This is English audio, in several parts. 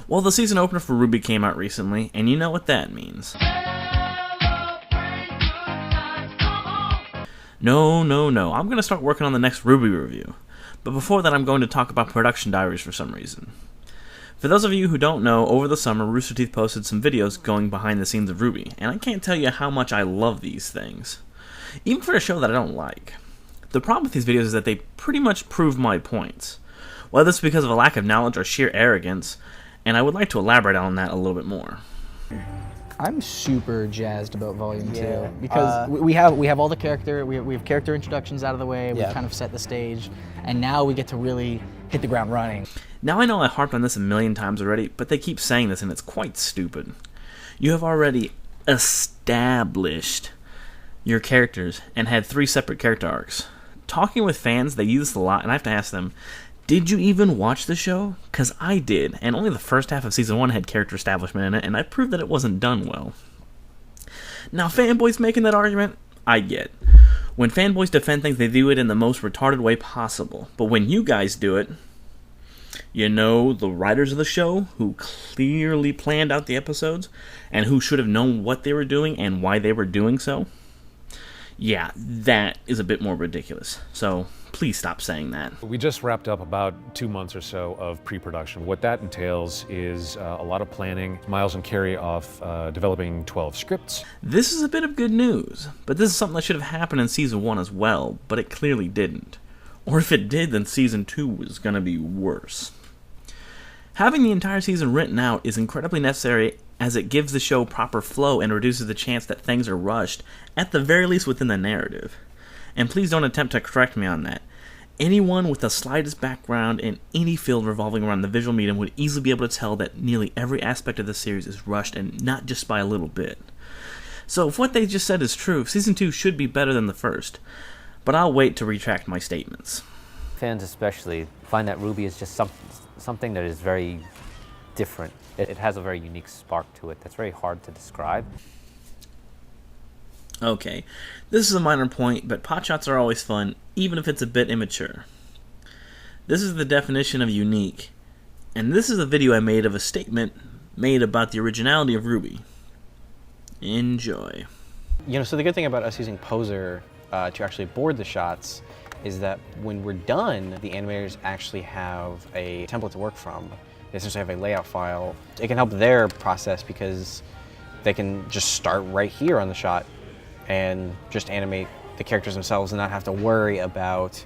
Well, the season opener for RWBY came out recently, and you know what that means. No, I'm going to start working on the next RWBY review. But before that, I'm going to talk about production diaries for some reason. For those of you who don't know, over the summer, Rooster Teeth posted some videos going behind the scenes of RWBY, and I can't tell you how much I love these things. Even for a show that I don't like. The problem with these videos is that they pretty much prove my points. Whether this is because of a lack of knowledge or sheer arrogance, and I would like to elaborate on that a little bit more. I'm super jazzed about Volume 2 because we have all the character, we have character introductions out of the way, we've kind of set the stage, and now we get to really hit the ground running. Now I know I harped on this a million times already, but they keep saying this and it's quite stupid. You have already established your characters and had 3 separate character arcs. Talking with fans, they use this a lot, and I have to ask them, did you even watch the show? Because I did, and only the first half of Season 1 had character establishment in it, and I proved that it wasn't done well. Now, fanboys making that argument, I get. When fanboys defend things, they do it in the most retarded way possible. But when you guys do it, you know, the writers of the show, who clearly planned out the episodes, and who should have known what they were doing and why they were doing so, yeah, that is a bit more ridiculous. So please stop saying that. We just wrapped up about 2 months or so of pre-production. What that entails is a lot of planning. Miles and Carrie off developing 12 scripts. This is a bit of good news, but this is something that should have happened in Season 1 as well, but it clearly didn't. Or if it did, then Season 2 was going to be worse. Having the entire season written out is incredibly necessary, as it gives the show proper flow and reduces the chance that things are rushed, at the very least within the narrative. And please don't attempt to correct me on that. Anyone with the slightest background in any field revolving around the visual medium would easily be able to tell that nearly every aspect of the series is rushed, and not just by a little bit. So if what they just said is true, Season 2 should be better than the first. But I'll wait to retract my statements. Fans especially find that RWBY is just something that is very different. It has a very unique spark to it that's very hard to describe. Okay, this is a minor point, but potshots are always fun, even if it's a bit immature. This is the definition of unique, and this is a video I made of a statement made about the originality of RWBY. Enjoy. You know, so the good thing about us using Poser to actually board the shots is that when we're done, the animators actually have a template to work from. They essentially have a layout file. It can help their process because they can just start right here on the shot and just animate the characters themselves and not have to worry about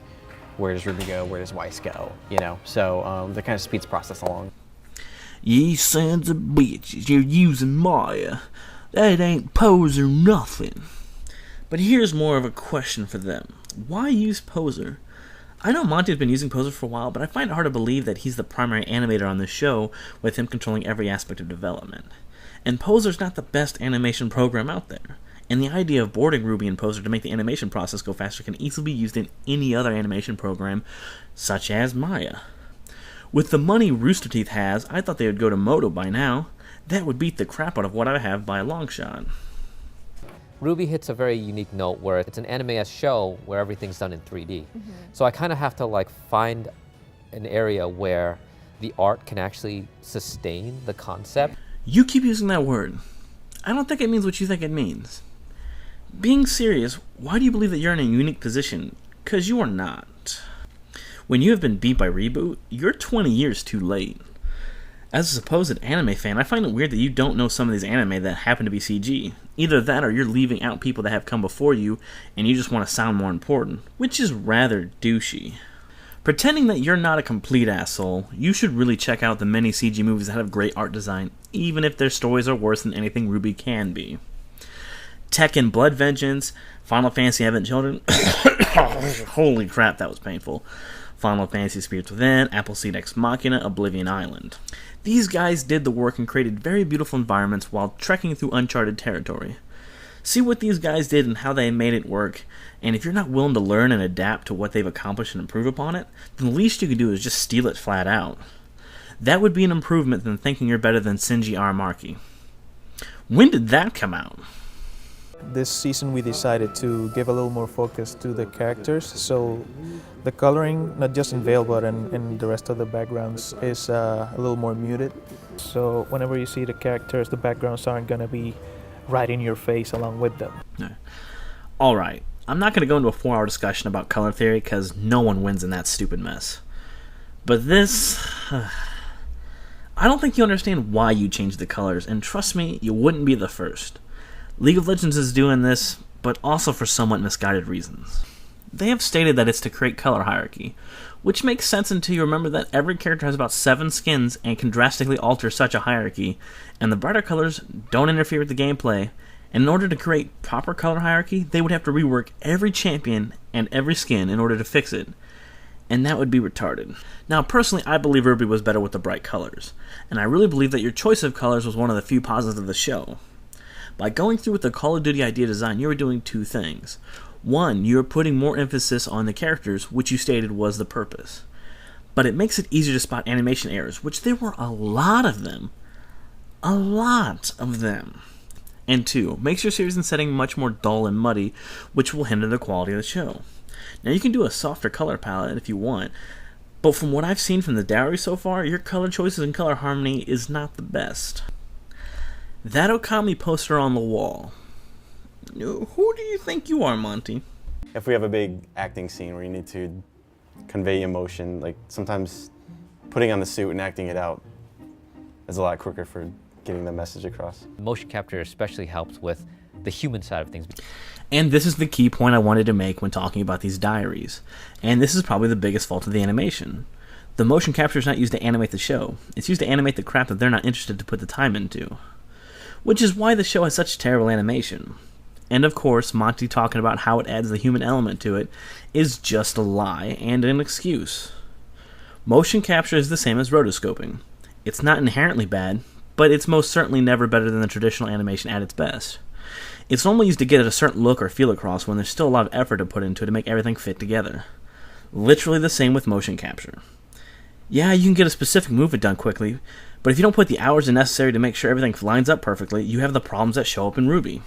where does RWBY go, where does Weiss go, you know? So that kind of speeds the process along. Ye sons of bitches, you're using Maya. That ain't Poser nothing. But here's more of a question for them. Why use Poser? I know Monty's been using Poser for a while, but I find it hard to believe that he's the primary animator on this show, with him controlling every aspect of development. And Poser's not the best animation program out there. And the idea of boarding RWBY and Poser to make the animation process go faster can easily be used in any other animation program, such as Maya. With the money Rooster Teeth has, I thought they would go to Moto by now. That would beat the crap out of what I have by a long shot. RWBY hits a very unique note where it's an anime-esque show where everything's done in 3D. So I kind of have to like find an area where the art can actually sustain the concept. You keep using that word. I don't think it means what you think it means. Being serious, why do you believe that you're in a unique position? 'Cause you are not. When you have been beat by Reboot, you're 20 years too late. As a supposed anime fan, I find it weird that you don't know some of these anime that happen to be CG. Either that or you're leaving out people that have come before you and you just want to sound more important, which is rather douchey. Pretending that you're not a complete asshole, you should really check out the many CG movies that have great art design, even if their stories are worse than anything RWBY can be. Tekken Blood Vengeance, Final Fantasy Advent Children, holy crap, that was painful. Final Fantasy Spirits Within, Appleseed Ex Machina, Oblivion Island. These guys did the work and created very beautiful environments while trekking through uncharted territory. See what these guys did and how they made it work, and if you're not willing to learn and adapt to what they've accomplished and improve upon it, then the least you can do is just steal it flat out. That would be an improvement than thinking you're better than Shinji Aramaki. When did that come out? This season we decided to give a little more focus to the characters, so the coloring, not just in Veil but in the rest of the backgrounds, is a little more muted. So whenever you see the characters, the backgrounds aren't going to be right in your face along with them. Alright, I'm not going to go into a 4-hour discussion about color theory because no one wins in that stupid mess. But this... I don't think you understand why you changed the colors, and trust me, you wouldn't be the first. League of Legends is doing this, but also for somewhat misguided reasons. They have stated that it's to create color hierarchy, which makes sense until you remember that every character has about 7 skins and can drastically alter such a hierarchy, and the brighter colors don't interfere with the gameplay, and in order to create proper color hierarchy, they would have to rework every champion and every skin in order to fix it, and that would be retarded. Now, personally, I believe RWBY was better with the bright colors, and I really believe that your choice of colors was one of the few positives of the show. By going through with the Call of Duty idea design, you were doing 2 things. 1, you were putting more emphasis on the characters, which you stated was the purpose. But it makes it easier to spot animation errors, which there were a lot of them. A lot of them. And 2, makes your series and setting much more dull and muddy, which will hinder the quality of the show. Now, you can do a softer color palette if you want, but from what I've seen from the Diaries so far, your color choices and color harmony is not the best. That Okami poster on the wall. Who do you think you are, Monty? If we have a big acting scene where you need to convey emotion, like sometimes putting on the suit and acting it out is a lot quicker for getting the message across. Motion capture especially helps with the human side of things. And this is the key point I wanted to make when talking about these diaries. And this is probably the biggest fault of the animation. The motion capture is not used to animate the show. It's used to animate the crap that they're not interested to put the time into. Which is why the show has such terrible animation. And of course, Monty talking about how it adds the human element to it is just a lie and an excuse. Motion capture is the same as rotoscoping. It's not inherently bad, but it's most certainly never better than the traditional animation at its best. It's normally used to get a certain look or feel across when there's still a lot of effort to put into it to make everything fit together. Literally the same with motion capture. Yeah, you can get a specific movement done quickly, but if you don't put the hours necessary to make sure everything lines up perfectly, you have the problems that show up in RWBY.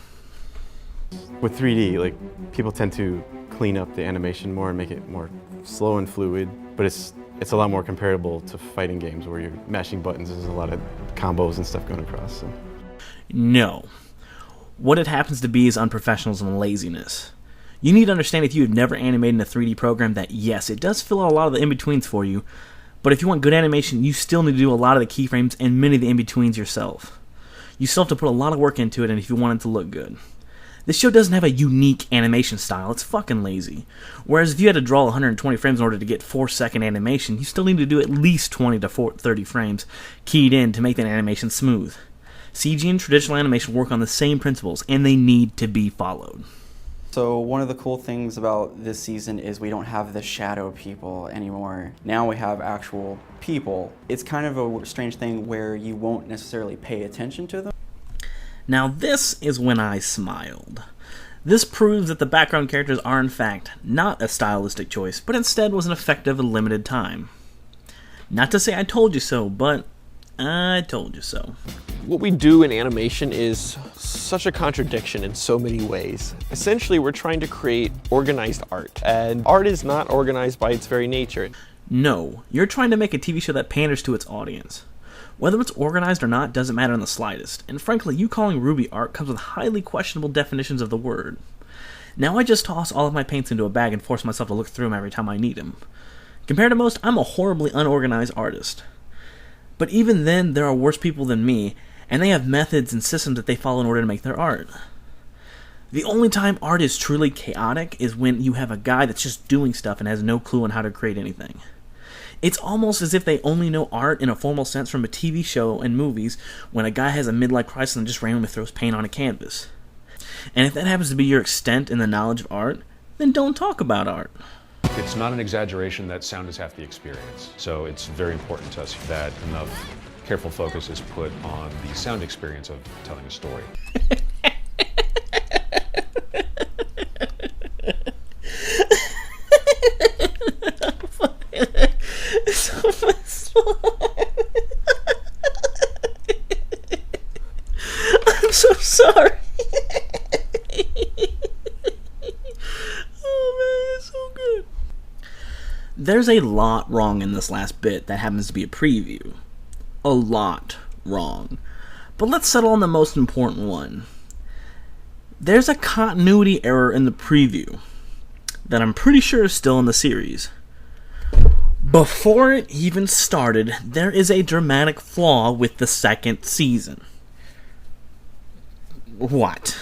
With 3D, like, people tend to clean up the animation more and make it more slow and fluid, but it's a lot more comparable to fighting games where you're mashing buttons. There's a lot of combos and stuff going across. So. No. What it happens to be is unprofessionalism and laziness. You need to understand if you have never animated in a 3D program that yes, it does fill out a lot of the in-betweens for you, but if you want good animation, you still need to do a lot of the keyframes and many of the in-betweens yourself. You still have to put a lot of work into it, and if you want it to look good. This show doesn't have a unique animation style, it's fucking lazy. Whereas if you had to draw 120 frames in order to get 4-second animation, you still need to do at least 20 to 30 frames keyed in to make that animation smooth. CG and traditional animation work on the same principles, and they need to be followed. So one of the cool things about this season is we don't have the shadow people anymore. Now we have actual people. It's kind of a strange thing where you won't necessarily pay attention to them. Now this is when I smiled. This proves that the background characters are in fact not a stylistic choice, but instead was an effective and limited time. Not to say I told you so, but I told you so. What we do in animation is such a contradiction in so many ways. Essentially, we're trying to create organized art, and art is not organized by its very nature. No, you're trying to make a TV show that panders to its audience. Whether it's organized or not doesn't matter in the slightest, and frankly, you calling RWBY art comes with highly questionable definitions of the word. Now I just toss all of my paints into a bag and force myself to look through them every time I need them. Compared to most, I'm a horribly unorganized artist. But even then, there are worse people than me, and they have methods and systems that they follow in order to make their art. The only time art is truly chaotic is when you have a guy that's just doing stuff and has no clue on how to create anything. It's almost as if they only know art in a formal sense from a TV show and movies when a guy has a midlife crisis and just randomly throws paint on a canvas. And if that happens to be your extent in the knowledge of art, then don't talk about art. It's not an exaggeration that sound is half the experience. So it's very important to us that enough careful focus is put on the sound experience of telling a story. So much fun. I'm so sorry. there's a lot wrong in this last bit that happens to be a preview. A lot wrong. But let's settle on the most important one. There's a continuity error in the preview that I'm pretty sure is still in the series. Before it even started, there is a dramatic flaw with the second season. What?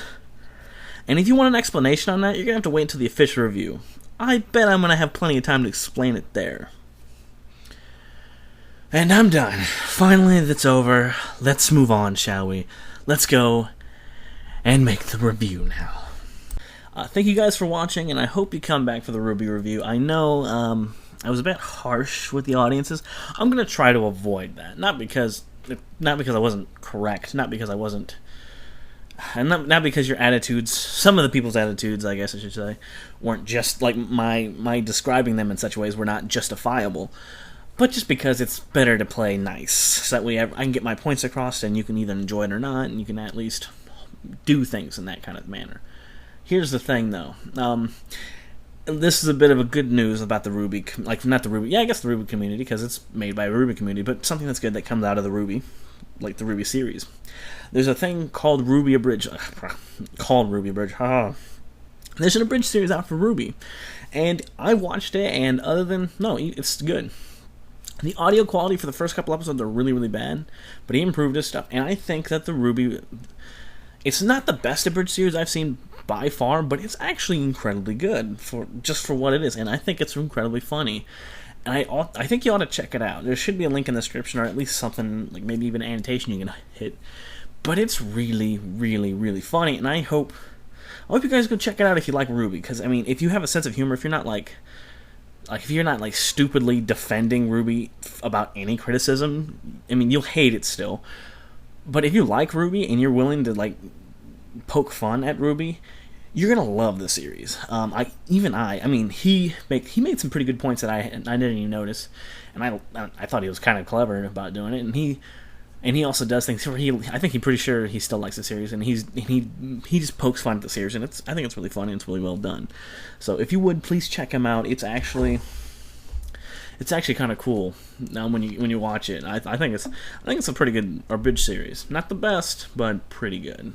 And if you want an explanation on that, you're going to have to wait until the official review. I bet I'm going to have plenty of time to explain it there. And I'm done. Finally, that's over. Let's move on, shall we? Let's go and make the review now. Thank you guys for watching, and I hope you come back for the RWBY review. I know I was a bit harsh with the audiences. I'm going to try to avoid that. Not because I wasn't correct, not because I wasn't... And not because your attitudes, some of the people's attitudes, I guess I should say, weren't just like my describing them in such ways were not justifiable, but just because it's better to play nice, so that way I can get my points across, and you can either enjoy it or not, and you can at least do things in that kind of manner. Here's the thing, though. This is a bit of a good news about the RWBY, like not the RWBY, yeah, I guess the RWBY community, because it's made by a RWBY community, but something that's good that comes out of the RWBY, like the RWBY series. There's a thing called RWBY Abridged. Called RWBY Abridged. There's an abridged series out for RWBY. And I watched it, and it's good. The audio quality for the first couple episodes are really, really bad, but he improved his stuff. And I think that the RWBY... It's not the best abridged series I've seen by far, but it's actually incredibly good for what it is. And I think it's incredibly funny. And I think you ought to check it out. There should be a link in the description, or at least something, like maybe even an annotation you can hit. But it's really, really, really funny, and I hope you guys go check it out if you like RWBY, because, I mean, if you have a sense of humor, if you're not, if you're not, stupidly defending RWBY about any criticism, I mean, you'll hate it still. But if you like RWBY, and you're willing to, poke fun at RWBY, you're gonna love the series. I mean, he made some pretty good points that I didn't even notice, and I thought he was kind of clever about doing it, and he also does things where I think he's pretty sure he still likes the series, and he just pokes fun at the series, and I think it's really funny and it's really well done. So if you would, please check him out. It's actually kind of cool when you watch it. I think it's a pretty good abridged series. Not the best, but pretty good.